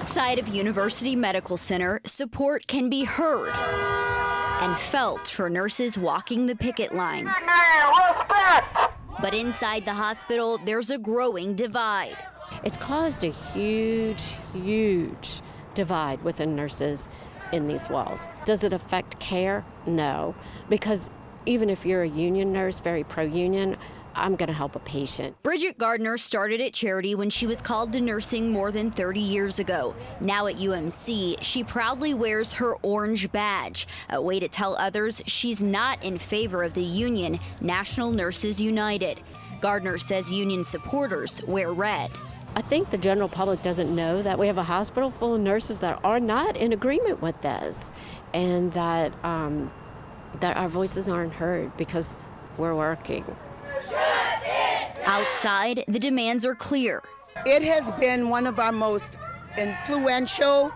Outside of University Medical Center, support can be heard and felt for nurses walking the picket line. But inside the hospital, there's a growing divide. It's caused a huge divide within nurses in these walls. Does it affect care? No, because even if you're a union nurse, very pro-union, I'm going to help a patient. Bridget Gardner started at Charity when she was called to nursing more than 30 years ago. Now at UMC, she proudly wears her orange badge, a way to tell others she's not in favor of the union, National Nurses United. Gardner says union supporters wear red. I think the general public doesn't know that we have a hospital full of nurses that are not in agreement with this, and that our voices aren't heard because we're working. Outside, the demands are clear. It has been one of our most influential,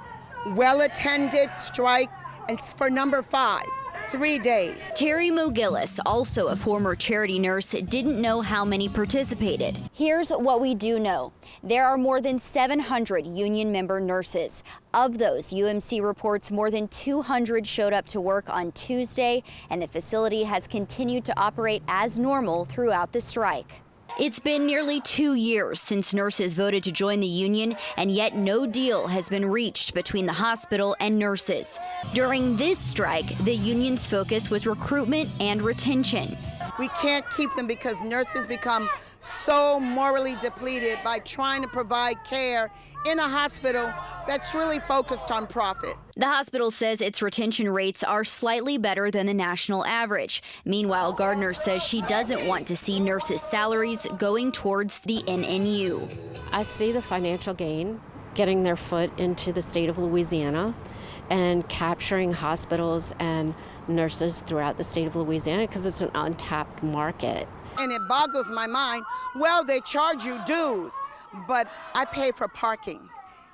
well-attended strike, and for number 5, 3 days. Terry Mogillis, also a former Charity nurse, didn't know how many participated. Here's what we do know. There are more than 700 union member nurses. Of those, UMC reports more than 200 showed up to work on Tuesday, and the facility has continued to operate as normal throughout the strike. It's been nearly 2 years since nurses voted to join the union, and yet no deal has been reached between the hospital and nurses. During this strike, the union's focus was recruitment and retention. We can't keep them because nurses become so morally depleted by trying to provide care in a hospital that's really focused on profit. The hospital says its retention rates are slightly better than the national average. Meanwhile, Gardner says she doesn't want to see nurses' salaries going towards the NNU. I see the financial gain getting their foot into the state of Louisiana and capturing hospitals and nurses throughout the state of Louisiana because it's an untapped market. And it boggles my mind, well, they charge you dues, but I pay for parking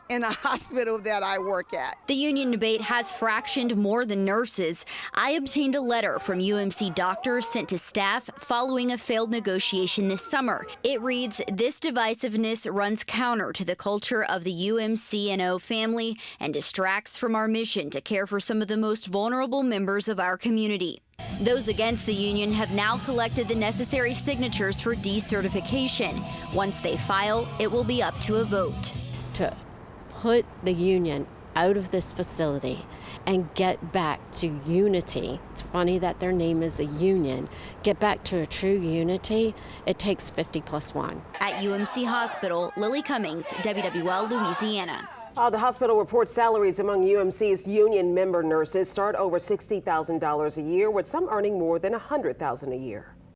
in a hospital that I work at. The union debate has fractioned more than nurses. I obtained a letter from UMC doctors sent to staff following a failed negotiation this summer. It reads, "This divisiveness runs counter to the culture of the UMC&O family and distracts from our mission to care for some of the most vulnerable members of our community." Those against the union have now collected the necessary signatures for decertification. Once they file, it will be up to a vote. To put the union out of this facility and get back to unity. It's funny that their name is a union. Get back to a true unity, it takes 50+1. At UMC Hospital, Lily Cummings, WWL Louisiana. The hospital reports salaries among UMC's union member nurses start over $60,000 a year, with some earning more than $100,000 a year.